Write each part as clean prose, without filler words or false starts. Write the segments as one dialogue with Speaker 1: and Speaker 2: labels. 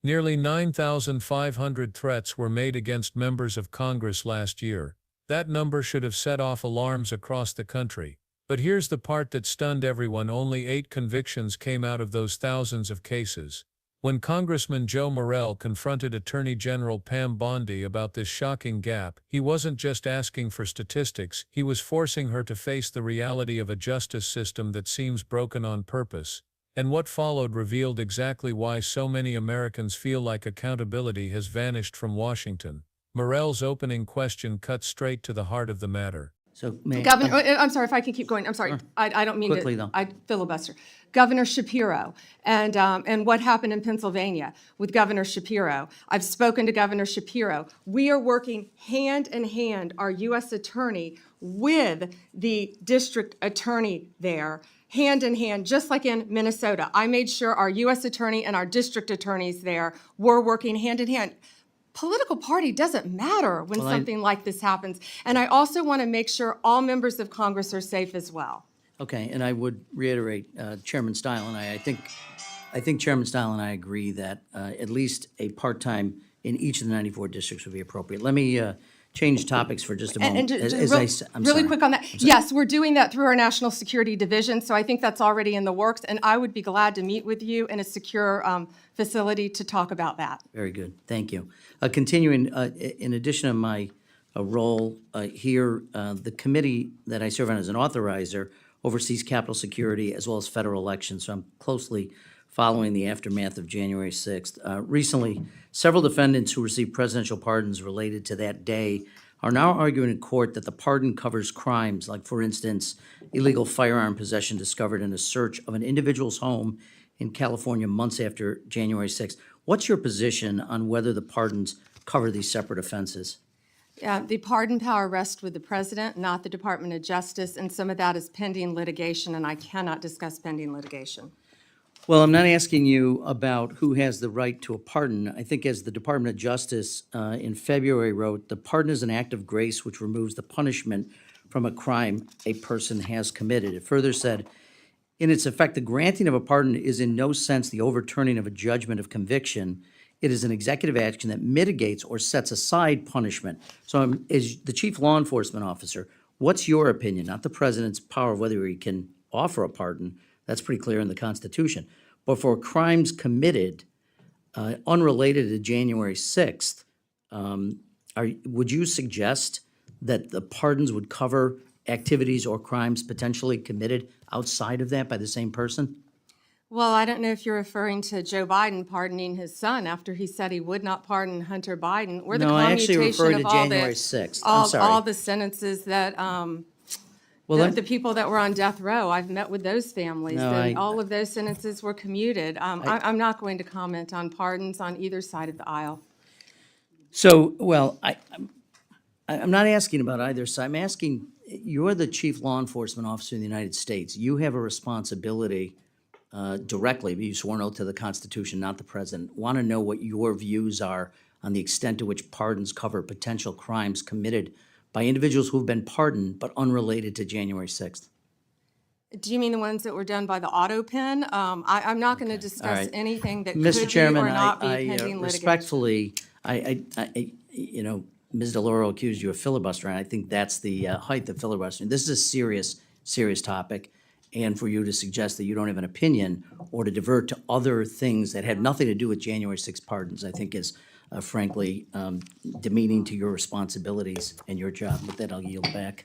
Speaker 1: Nearly 9,500 threats were made against members of Congress last year. That number should have set off alarms across the country. But here's the part that stunned everyone: only 8 convictions came out of those thousands of cases. When Congressman Joe Morelle confronted Attorney General Pam Bondi about this shocking gap, he wasn't just asking for statistics, he was forcing her to face the reality of a justice system that seems broken on purpose. And what followed revealed exactly why so many Americans feel like accountability has vanished from Washington. Morelle's opening question cut straight to the heart of the matter.
Speaker 2: So,
Speaker 3: Governor, I'm sorry if I can keep going. I'm sorry.
Speaker 2: Sure.
Speaker 3: I don't mean
Speaker 2: Quickly,
Speaker 3: to.
Speaker 2: though.
Speaker 3: I filibuster. Governor Shapiro and what happened in Pennsylvania with Governor Shapiro. I've spoken to Governor Shapiro. We are working hand in hand, our U.S. attorney with the district attorney there, hand in hand, just like in Minnesota. I made sure our U.S. attorney and our district attorneys there were working hand in hand. Political party doesn't matter when something like this happens. And I also want to make sure all members of Congress are safe as well.
Speaker 2: Okay, and I would reiterate, Chairman Stile and I think Chairman Stile and I agree that at least a part-time in each of the 94 districts would be appropriate. Let me change topics for just a moment. I'm
Speaker 3: Really
Speaker 2: sorry.
Speaker 3: quick on that. Yes, we're doing that through our National Security Division, so I think that's already in the works, and I would be glad to meet with you in a secure facility to talk about that.
Speaker 2: Very good, thank you. Continuing, in addition to my role here, the committee that I serve on as an authorizer oversees Capitol security as well as federal elections, so I'm closely following the aftermath of January 6th. Recently, several defendants who received presidential pardons related to that day are now arguing in court that the pardon covers crimes like, for instance, illegal firearm possession discovered in a search of an individual's home in California months after January 6th. What's your position on whether the pardons cover these separate offenses?
Speaker 3: The pardon power rests with the president, not the Department of Justice, and some of that is pending litigation, and I cannot discuss pending litigation.
Speaker 2: Well, I'm not asking you about who has the right to a pardon. I think as the Department of Justice in February wrote, the pardon is an act of grace which removes the punishment from a crime a person has committed. It further said, in its effect, the granting of a pardon is in no sense the overturning of a judgment of conviction. It is an executive action that mitigates or sets aside punishment. So as the chief law enforcement officer, what's your opinion, not the president's power of whether he can offer a pardon? That's pretty clear in the Constitution. But for crimes committed unrelated to January 6th, would you suggest that the pardons would cover activities or crimes potentially committed outside of that by the same person?
Speaker 3: Well, I don't know if you're referring to Joe Biden pardoning his son after he said he would not pardon Hunter Biden, or the
Speaker 2: No, I actually
Speaker 3: commutation
Speaker 2: referred
Speaker 3: of
Speaker 2: to
Speaker 3: all
Speaker 2: January
Speaker 3: the
Speaker 2: 6th. I'm sorry.
Speaker 3: all the sentences that the people that were on death row. I've met with those families,
Speaker 2: No,
Speaker 3: and
Speaker 2: I-
Speaker 3: all of those sentences were commuted. I'm not going to comment on pardons on either side of the aisle.
Speaker 2: So, well, I'm not asking about either side. I'm asking, you're the chief law enforcement officer in the United States. You have a responsibility directly, but you swore an oath to the Constitution, not the president. Want to know what your views are on the extent to which pardons cover potential crimes committed by individuals who've been pardoned but unrelated to January 6th.
Speaker 3: Do you mean the ones that were done by the auto pen? I'm not going to discuss
Speaker 2: right.
Speaker 3: anything that
Speaker 2: Mr.
Speaker 3: could
Speaker 2: Chairman,
Speaker 3: be or not be
Speaker 2: I
Speaker 3: pending litigation.
Speaker 2: respectfully, Ms. DeLauro accused you of filibustering. I think that's the height of filibustering. This is a serious, serious topic. And for you to suggest that you don't have an opinion or to divert to other things that had nothing to do with January 6th pardons, I think is frankly demeaning to your responsibilities and your job. With that, I'll yield back.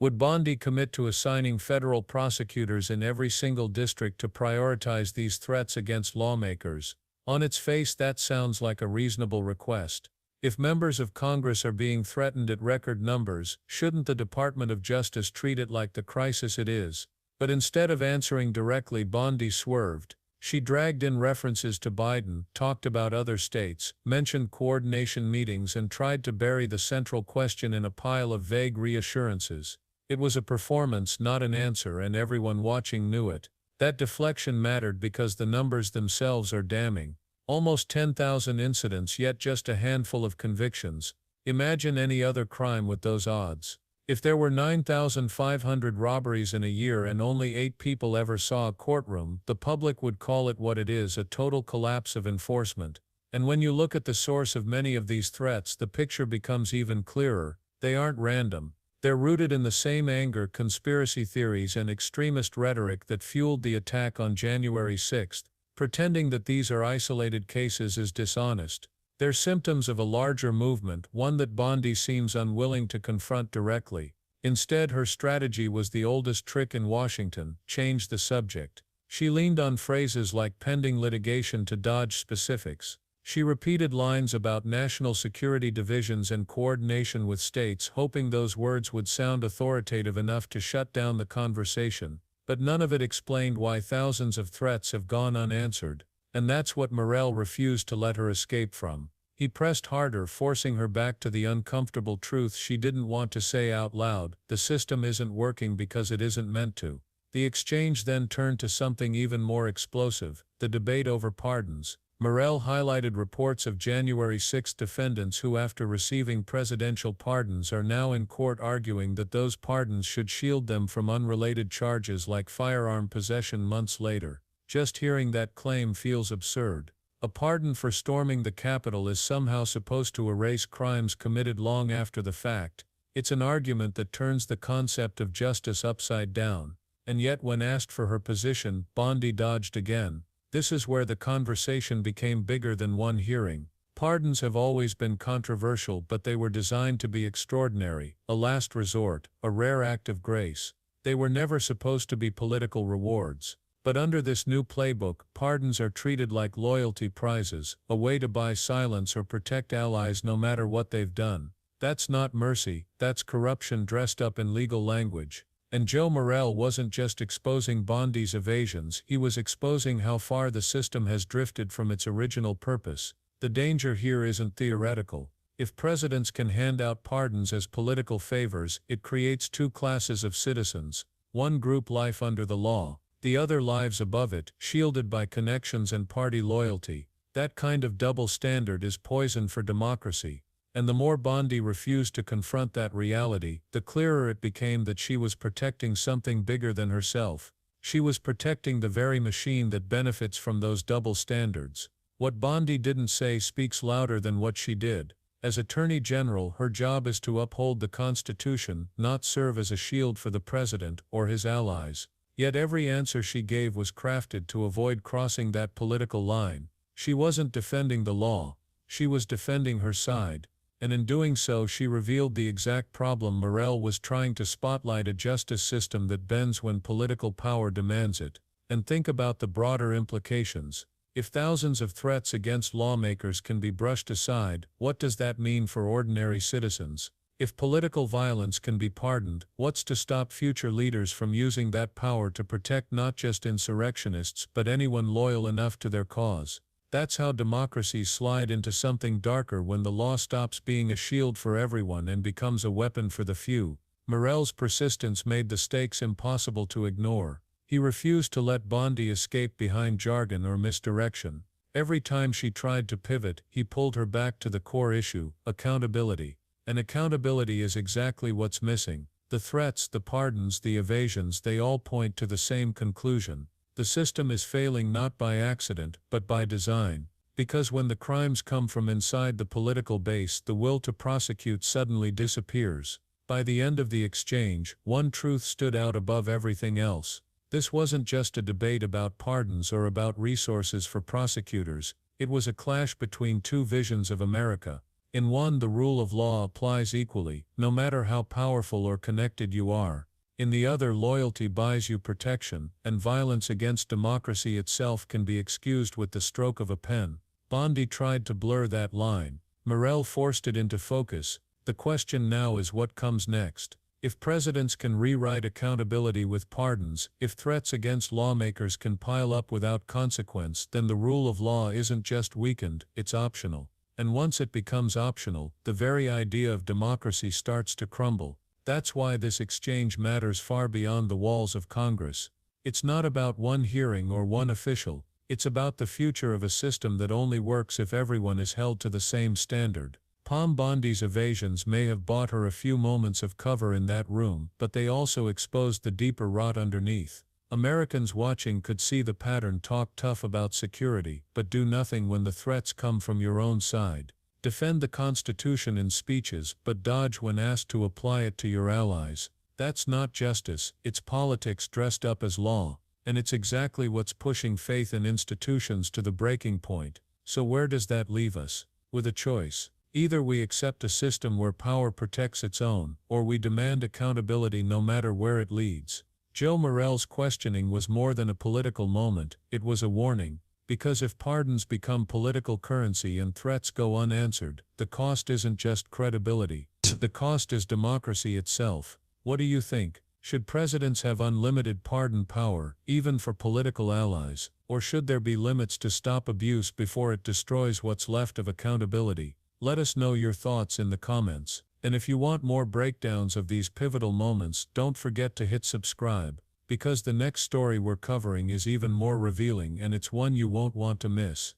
Speaker 1: Would Bondi commit to assigning federal prosecutors in every single district to prioritize these threats against lawmakers? On its face, that sounds like a reasonable request. If members of Congress are being threatened at record numbers, shouldn't the Department of Justice treat it like the crisis it is? But instead of answering directly, Bondi swerved. She dragged in references to Biden, talked about other states, mentioned coordination meetings, and tried to bury the central question in a pile of vague reassurances. It was a performance, not an answer, and everyone watching knew it. That deflection mattered because the numbers themselves are damning. Almost 10,000 incidents, yet just a handful of convictions. Imagine any other crime with those odds. If there were 9,500 robberies in a year and only 8 people ever saw a courtroom, the public would call it what it is: a total collapse of enforcement. And when you look at the source of many of these threats, the picture becomes even clearer. They aren't random. They're rooted in the same anger, conspiracy theories, and extremist rhetoric that fueled the attack on January 6. Pretending that these are isolated cases is dishonest. They're symptoms of a larger movement, one that Bondi seems unwilling to confront directly. Instead, her strategy was the oldest trick in Washington: change the subject. She leaned on phrases like pending litigation to dodge specifics. She repeated lines about national security divisions and coordination with states, hoping those words would sound authoritative enough to shut down the conversation. But none of it explained why thousands of threats have gone unanswered. And that's what Morelle refused to let her escape from. He pressed harder, forcing her back to the uncomfortable truth she didn't want to say out loud: the system isn't working because it isn't meant to. The exchange then turned to something even more explosive: the debate over pardons. Morelle highlighted reports of January 6 defendants who, after receiving presidential pardons, are now in court arguing that those pardons should shield them from unrelated charges like firearm possession months later. Just hearing that claim feels absurd. A pardon for storming the Capitol is somehow supposed to erase crimes committed long after the fact. It's an argument that turns the concept of justice upside down. And yet, when asked for her position, Bondi dodged again. This is where the conversation became bigger than one hearing. Pardons have always been controversial, but they were designed to be extraordinary, a last resort, a rare act of grace. They were never supposed to be political rewards. But under this new playbook, pardons are treated like loyalty prizes, a way to buy silence or protect allies no matter what they've done. That's not mercy, that's corruption dressed up in legal language. And Joe Morelle wasn't just exposing Bondi's evasions, he was exposing how far the system has drifted from its original purpose. The danger here isn't theoretical. If presidents can hand out pardons as political favors, it creates two classes of citizens: one group life under the law, the other lives above it, shielded by connections and party loyalty. That kind of double standard is poison for democracy. And the more Bondi refused to confront that reality, the clearer it became that she was protecting something bigger than herself. She was protecting the very machine that benefits from those double standards. What Bondi didn't say speaks louder than what she did. As Attorney General, her job is to uphold the Constitution, not serve as a shield for the president or his allies. Yet every answer she gave was crafted to avoid crossing that political line. She wasn't defending the law. She was defending her side. And in doing so, she revealed the exact problem Morelle was trying to spotlight: a justice system that bends when political power demands it. And think about the broader implications. If thousands of threats against lawmakers can be brushed aside, what does that mean for ordinary citizens? If political violence can be pardoned, what's to stop future leaders from using that power to protect not just insurrectionists but anyone loyal enough to their cause? That's how democracies slide into something darker, when the law stops being a shield for everyone and becomes a weapon for the few. Morelle's persistence made the stakes impossible to ignore. He refused to let Bondi escape behind jargon or misdirection. Every time she tried to pivot, he pulled her back to the core issue: accountability. And accountability is exactly what's missing. The threats, the pardons, the evasions, they all point to the same conclusion. The system is failing not by accident, but by design. Because when the crimes come from inside the political base, the will to prosecute suddenly disappears. By the end of the exchange, one truth stood out above everything else. This wasn't just a debate about pardons or about resources for prosecutors. It was a clash between two visions of America. In one, the rule of law applies equally, no matter how powerful or connected you are. In the other, loyalty buys you protection, and violence against democracy itself can be excused with the stroke of a pen. Bondi tried to blur that line. Morelle forced it into focus. The question now is, what comes next? If presidents can rewrite accountability with pardons, if threats against lawmakers can pile up without consequence, then the rule of law isn't just weakened, it's optional. And once it becomes optional, the very idea of democracy starts to crumble. That's why this exchange matters far beyond the walls of Congress. It's not about one hearing or one official. It's about the future of a system that only works if everyone is held to the same standard. Pam Bondi's evasions may have bought her a few moments of cover in that room, but they also exposed the deeper rot underneath. Americans watching could see the pattern: talk tough about security, but do nothing when the threats come from your own side. Defend the Constitution in speeches, but dodge when asked to apply it to your allies. That's not justice, it's politics dressed up as law, and it's exactly what's pushing faith in institutions to the breaking point. So where does that leave us? With a choice. Either we accept a system where power protects its own, or we demand accountability no matter where it leads. Joe Morelle's questioning was more than a political moment, it was a warning, because if pardons become political currency and threats go unanswered, the cost isn't just credibility, the cost is democracy itself. What do you think? Should presidents have unlimited pardon power, even for political allies, or should there be limits to stop abuse before it destroys what's left of accountability? Let us know your thoughts in the comments. And if you want more breakdowns of these pivotal moments, don't forget to hit subscribe, because the next story we're covering is even more revealing and it's one you won't want to miss.